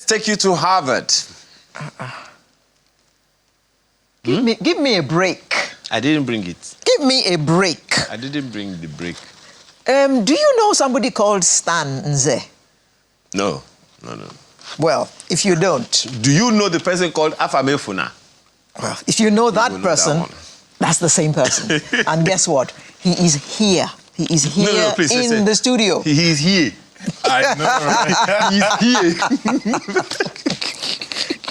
Take you to Harvard. Give me a break. I didn't bring it. Give me a break. I didn't bring the break. Do you know somebody called Stan Nze? No. Well, if you don't... Do you know the person called Afamefuna? Well, if you know that person, that's the same person. And guess what? He is here. He is here in the studio. He is here. I know, right? He's here.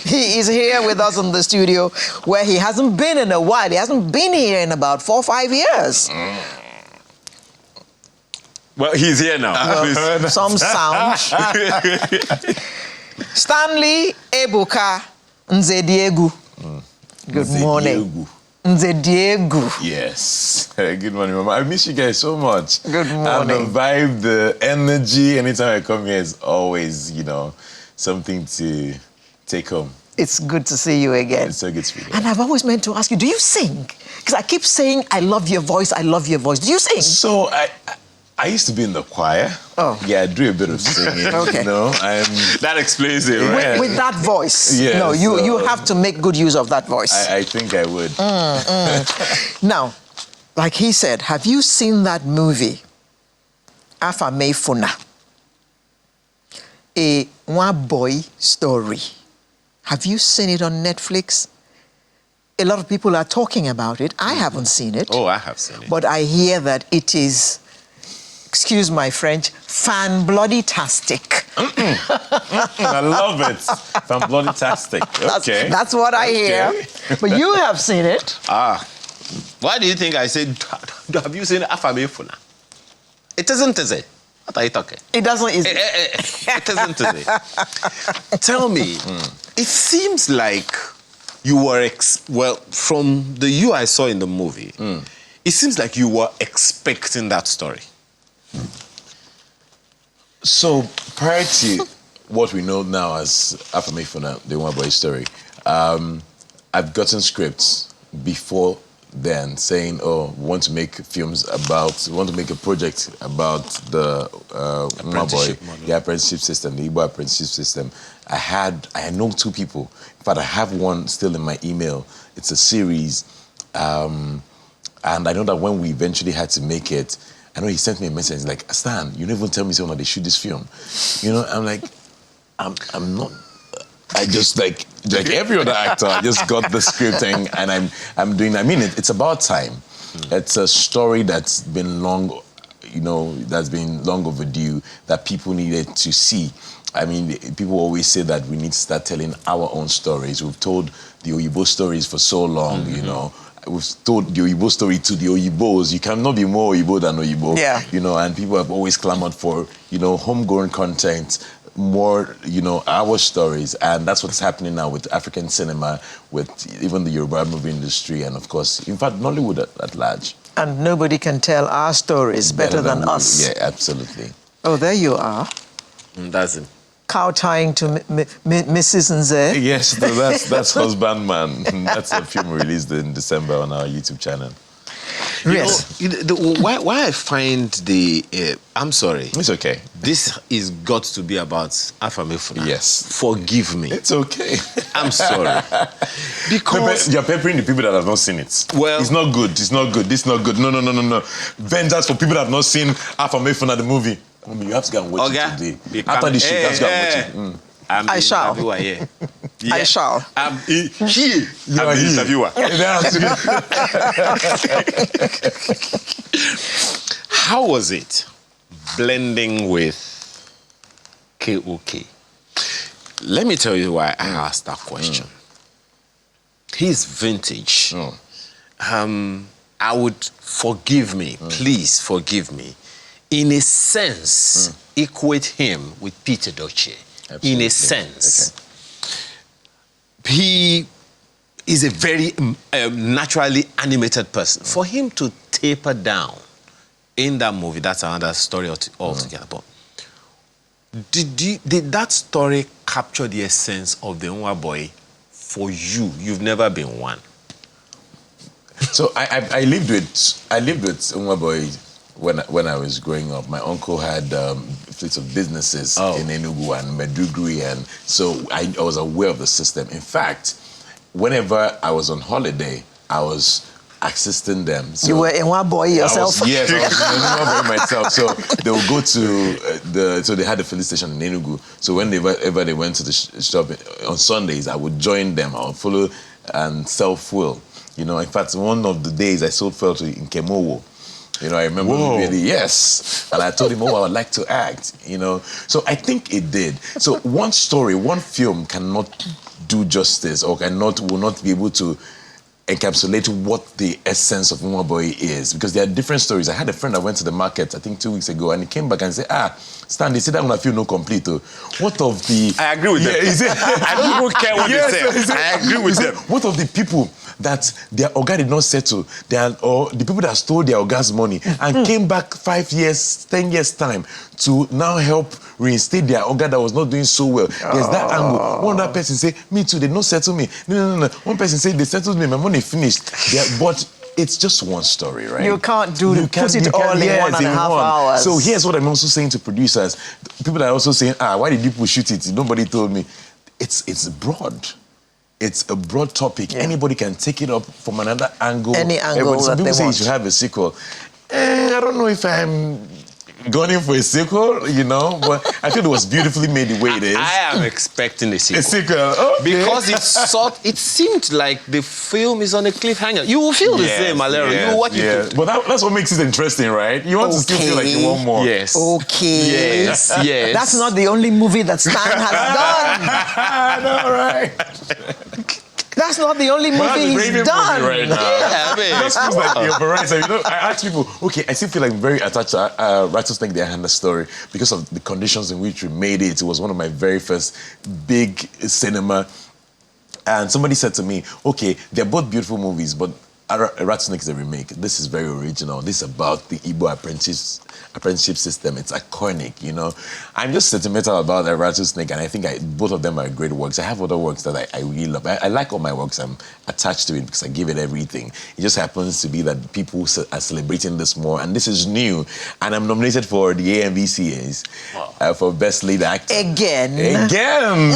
He is here with us in the studio where he hasn't been in a while. He hasn't been here in about 4 or 5 years. Well, he's here now. Some sound. Stanley Ebuka Nzediegu. Good morning. Nzediegu. Yes. Good morning, Mama. I miss you guys so much. Good morning. And the vibe, the energy, anytime I come here is always, something to take home. It's good to see you again. It's so good to be here. And I've always meant to ask you, do you sing? Because I keep saying, I love your voice, I love your voice. Do you sing? So I used to be in the choir. Oh. Yeah, I do a bit of singing. Okay. That explains it, right? With that voice. Yes, No, you have to make good use of that voice. I think I would. Now, like he said, have you seen that movie, Afamefuna? A one boy story. Have you seen it on Netflix? A lot of people are talking about it. I haven't seen it. Oh, I have seen it. But I hear that it is, excuse my French, fan-bloody-tastic. I love it. Fan bloody-tastic. Okay. That's what I hear. But you have seen it. Why do you think I said, have you seen Afamefuna? It isn't, is it? What are you talking? It doesn't, is it? It isn't, is it? Tell me, it seems like you were, from the you I saw in the movie, it seems like you were expecting that story. So prior to what we know now as Afamefuna, the One Boy story, I've gotten scripts before then saying, we want to make a project about the One Boy, the apprenticeship system, the Igbo apprenticeship system. I had known 2 people. In fact, I have one still in my email. It's a series. And I know that when we eventually had to make it, I know he sent me a message like, Stan, you never even tell me so when they shoot this film. I'm like, I'm not. I just like every other actor, I just got the script and I'm doing. I mean, it's about time. It's a story that's been long, that's been long overdue that people needed to see. I mean, people always say that we need to start telling our own stories. We've told the Oyibo stories for so long, We've told the Oyibo story to the Oyibos. You cannot be more Oyibo than Oyibo. Yeah. And people have always clamored for, homegrown content, more, our stories. And that's what's happening now with African cinema, with even the Yoruba movie industry, and of course, in fact, Nollywood at large. And nobody can tell our stories better than us. Yeah, absolutely. Oh, there you are. That's it. Cow tying to Mrs. Nze. Yes, that's Husband Man. That's a film released in December on our YouTube channel. Yes. Why I find I'm sorry. It's okay. This is got to be about Afamefuna. Yes. Forgive me. It's okay. I'm sorry. Because you're peppering the people that have not seen it. Well, it's not good. It's not good. This is not good. No. Vengeance for people that have not seen Afamefuna the movie. You have to go and watch it today. After the show, you have to go and watch it. I shall. I shall. I'm the interviewer. How was it blending with KOK? Let me tell you why I asked that question. His vintage. I would forgive me, please forgive me. In a sense, equate him with Peter Doce. Absolutely. In a sense. Okay. He is a very naturally animated person. For him to taper down in that movie, that's another story altogether. But did that story capture the essence of the Nwa Boy for you? You've never been one. So I lived with Nwa Boy when I was growing up. My uncle had conflicts of businesses Oh. in Enugu and Meduguri, and so I was aware of the system. In fact, whenever I was on holiday, I was assisting them. So You were in one boy yourself. Yes, I was in myself. So they would go to so they had a filling station in Enugu. So whenever they went to the shop on Sundays, I would join them. I would follow and sell fuel. You know, in fact, one of the days I sold fuel in Kemowo. You know, I remember really, yes. And I told him, I would like to act, you know. So I think it did. So one story, one film cannot do justice or will not be able to encapsulate what the essence of Mama Boy is, because there are different stories. I had a friend that went to the market, I think 2 weeks ago, and he came back and said, Stan, they said that one feel no complete. Oh. What of the... I agree with them. I don't even care what they say. I agree with them. What of the people that their Oga did not settle, or the people that stole their Oga's money and came back 5 years, 10 years time to now help reinstate their Oga that was not doing so well? There's that angle. One other person say, me too, they don't settle me. No. One person say, they settled me, my money finished. But it's just one story, right? You can't put it all in 1.5 hours. So here's what I'm also saying to producers. People are also saying, why did people shoot it? Nobody told me. It's broad. It's a broad topic. Yeah. Anybody can take it up from another angle. Any angle Some that people they say want. you should have a sequel. I don't know if I'm going for a sequel, you know, but I feel it was beautifully made the way it is. I am expecting a sequel. A sequel, okay. Because it seemed like the film is on a cliffhanger. You will feel the same, Malero. You will watch it. But that's what makes it interesting, right? You want to still feel like you want more. Yes. Okay. Yes. That's not the only movie that Stan has done. I know, right? That's not the only movie he's done. Right now. Yeah, I mean, It just feels like you're variety. You know, I ask people, okay, I still feel like I'm very attached to Rattlesnake the Hand story because of the conditions in which we made it. It was one of my very first big cinema. And somebody said to me, okay, they're both beautiful movies, but Rattlesnake is a remake. This is very original. This is about the Igbo apprenticeship system. It's iconic, you know. I'm just sentimental about the Rattlesnake, and I think both of them are great works. I have other works that I really love. I like all my works. I'm attached to it because I give it everything. It just happens to be that people are celebrating this more, and this is new. And I'm nominated for the AMVCAs for Best Lead Actor. Again,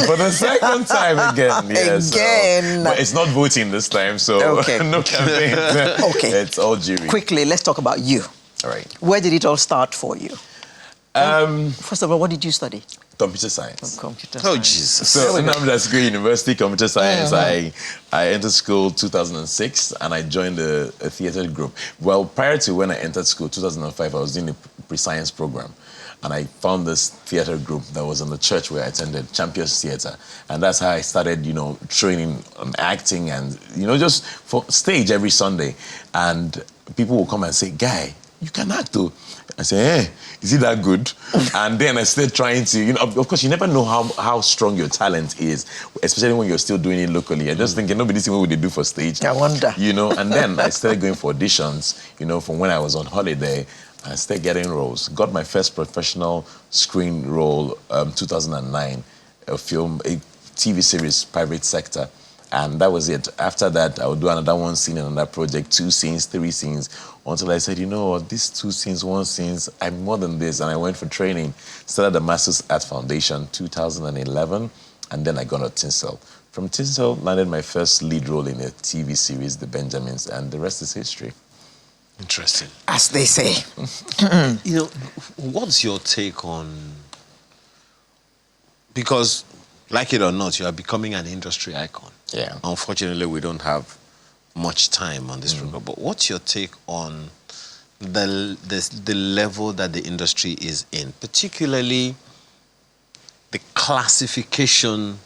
for the second time again. Yes, again. But it's not voting this time, so okay. No campaign. Okay. It's all jury. Quickly, let's talk about you. All right. Where did it all start for you? First of all, what did you study? Computer science. Computer Oh, science. Jesus. So in School University, computer science. I entered school 2006, and I joined a theatre group. Well, prior to when I entered school, 2005, I was doing a pre-science program. And I found this theatre group that was in the church where I attended, Champions Theatre. And that's how I started, you know, training on acting and, you know, just for stage every Sunday. And people will come and say, Guy, you can act too. I say, hey, is it that good? And then I started trying to, you know, of course, you never know how strong your talent is, especially when you're still doing it locally. I just thinking, nobody's seen what they do for stage. I wonder. You know, and then I started going for auditions, you know, from when I was on holiday. I started getting roles. Got my first professional screen role 2009, a TV series, Private Sector. And that was it. After that, I would do another one scene in another project, 2 scenes, 3 scenes, until I said, you know what, these 2 scenes, 1 scenes, I'm more than this. And I went for training. Started the Masters Art Foundation, 2011, and then I got a Tinsel. From Tinsel, landed my first lead role in a TV series, The Benjamins, and the rest is history. Interesting. As they say. You know, what's your take on... Because, like it or not, you are becoming an industry icon. Yeah. Unfortunately, we don't have much time on this program. But what's your take on the level that the industry is in, particularly the classification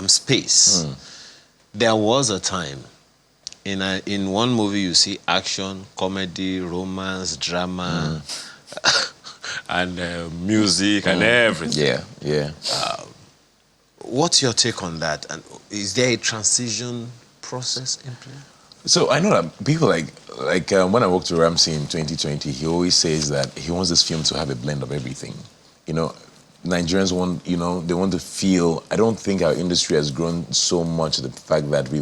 space? There was a time in one movie you see action, comedy, romance, drama, and music and everything. Yeah. What's your take on that? And is there a transition process in place? So I know that people like when I worked with Ramsey in 2020, he always says that he wants this film to have a blend of everything. You know, Nigerians want, you know, they want to feel. I don't think our industry has grown so much. The fact that we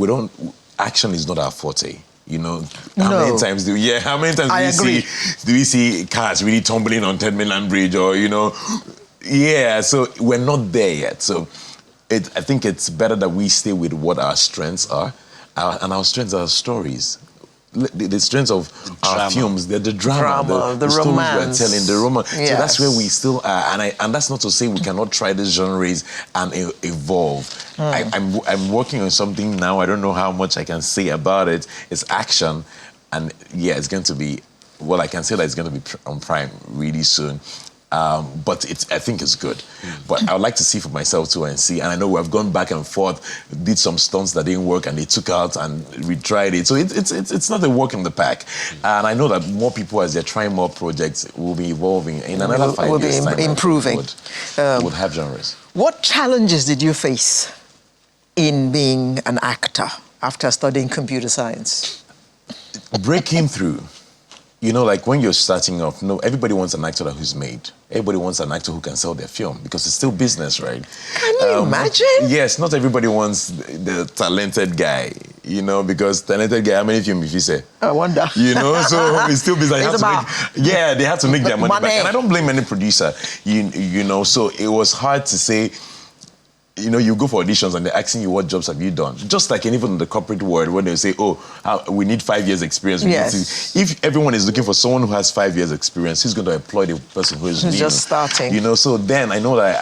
don't. Action is not our forte. You know, how many times do we see cars really tumbling on 10 Mainland Bridge, or so we're not there yet. So I think it's better that we stay with what our strengths are, and our strengths are stories. The strengths of our films, they're the drama, the romance. stories we're telling, the romance. Yes. So that's where we still are, and that's not to say we cannot try these genres and evolve. I'm working on something now. I don't know how much I can say about it. It's action, and it's going to be. Well, I can say that it's going to be on Prime really soon. But I think it's good. But I would like to see for myself too and see. And I know we've gone back and forth, did some stunts that didn't work, and they took out and retried it. So it's not a walk in the park. And I know that more people, as they're trying more projects, will be evolving. In another 5 years' time, improving. Would have genres. What challenges did you face in being an actor after studying computer science? Breaking through. You know, like when you're starting off, everybody wants an actor who's made. Everybody wants an actor who can sell their film, because it's still business, right? Can you imagine? Yes, not everybody wants the talented guy, because talented guy, how many films if you say? I wonder. So it's still business. They have to make their money back. And I don't blame any producer, so it was hard to say, you go for auditions and they're asking you what jobs have you done. Just like even in the corporate world, when they say, we need 5 years experience. If everyone is looking for someone who has 5 years experience, who's going to employ the person who is new? Just starting. So then I know that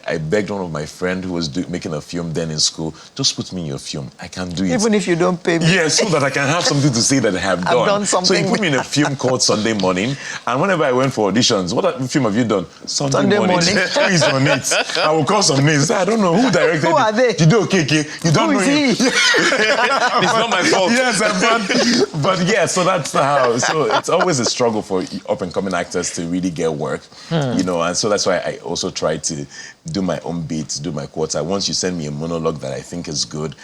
I begged one of my friends who was making a film then in school, just put me in your film. I can do it. Even if you don't pay me. Yes, so that I can have something to say that I have done. I've done something. So he put me in a film called Sunday Morning, and whenever I went for auditions, what film have you done? Sunday morning. Who is on it? I will call some names. I don't know who directed it. Who are they? You do okay? You don't know him. It's not my fault. Yes, but so that's how. So it's always a struggle for up-and-coming actors to really get work, and so that's why I also try to do my own beats, do my quota. Once you send me a monologue that I think is good,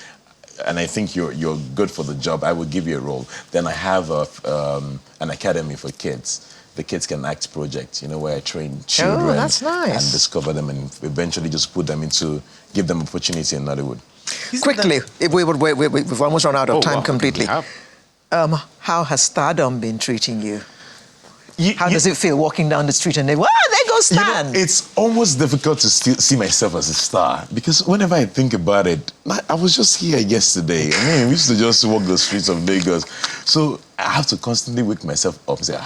and I think you're good for the job, I will give you a role. Then I have an academy for kids. The Kids Can Act project, where I train children that's nice. and discover them, and eventually just put them give them opportunity in Nollywood. Quickly, we've almost run out of time completely. How has stardom been treating you? How does it feel walking down the street and there goes Stan? It's almost difficult to still see myself as a star, because whenever I think about it, I was just here yesterday. We used to just walk the streets of Lagos. So I have to constantly wake myself up and say,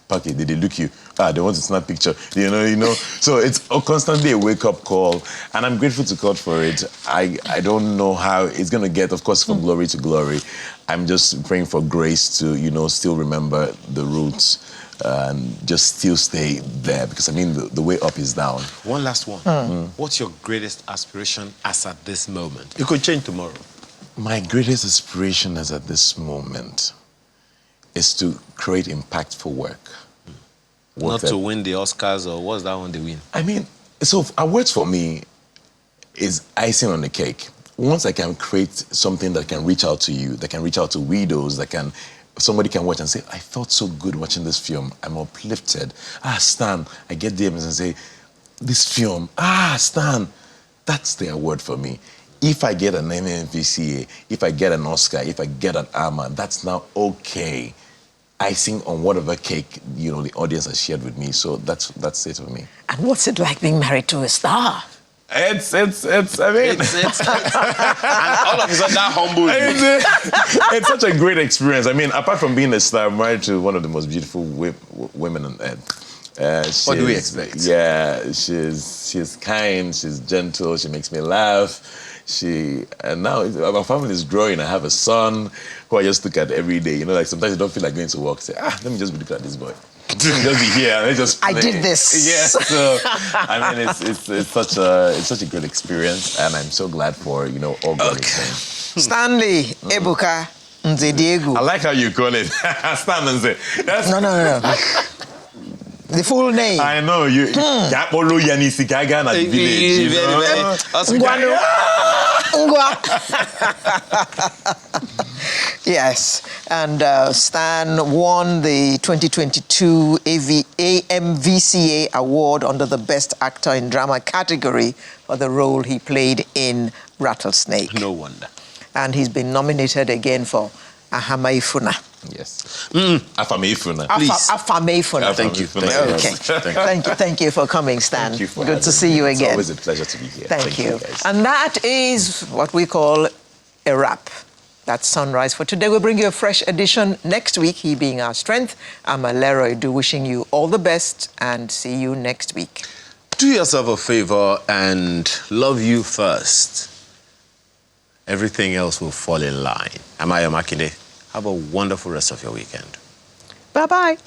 Paki, did they look you? They want to snap picture. So it's constantly a wake-up call, and I'm grateful to God for it. I don't know how it's going to get, of course, from glory to glory. I'm just praying for grace to, still remember the roots and just still stay there, because, the way up is down. One last one. What's your greatest aspiration as at this moment? It could change tomorrow. My greatest aspiration as at this moment is to create impactful work. Not to win the Oscars, or what's that one they win? So awards for me is icing on the cake. Once I can create something that can reach out to you, that can reach out to widows, somebody can watch and say, I felt so good watching this film. I'm uplifted. Stan, I get DMs and say, this film, Stan, that's the award for me. If I get an MMVCA, if I get an Oscar, if I get an AMA, that's now okay. Icing on whatever cake, the audience has shared with me. So that's it for me. And what's it like being married to a star? It's and all of a sudden that humble you. It's such a great experience. Apart from being a star, I'm married to one of the most beautiful women on earth. What do we expect? Yeah, she's kind, she's gentle, she makes me laugh. And now our family is growing. I have a son who I just look at every day. Sometimes I don't feel like going to work. Say, let me just be looking at this boy. Just be here. I did this. Yes. So, it's such a great experience, and I'm so glad for all God is saying. Stanley Ebuka Nze Diego. I like how you call it. Stan Nze. No. The full name. I know you. Yapolo Yanisikaga na village. Yes, and Stan won the 2022 AMVCA award under the Best Actor in Drama category for the role he played in Rattlesnake. No wonder. and he's been nominated again for Ahamaifuna. Yes. Afamaifuna. Please. Afamaifuna. Thank you. Okay. Thank you for coming, Stan. Thank you for Good to see you It's again. always a pleasure to be here. Thank you. Guys. And that is what we call a wrap. That's Sunrise for today. We'll bring you a fresh edition next week, he being our strength. I'm Leroy Du, wishing you all the best and see you next week. Do yourself a favor and love you first. Everything else will fall in line. I'm Ayo Makinde. Have a wonderful rest of your weekend. Bye-bye.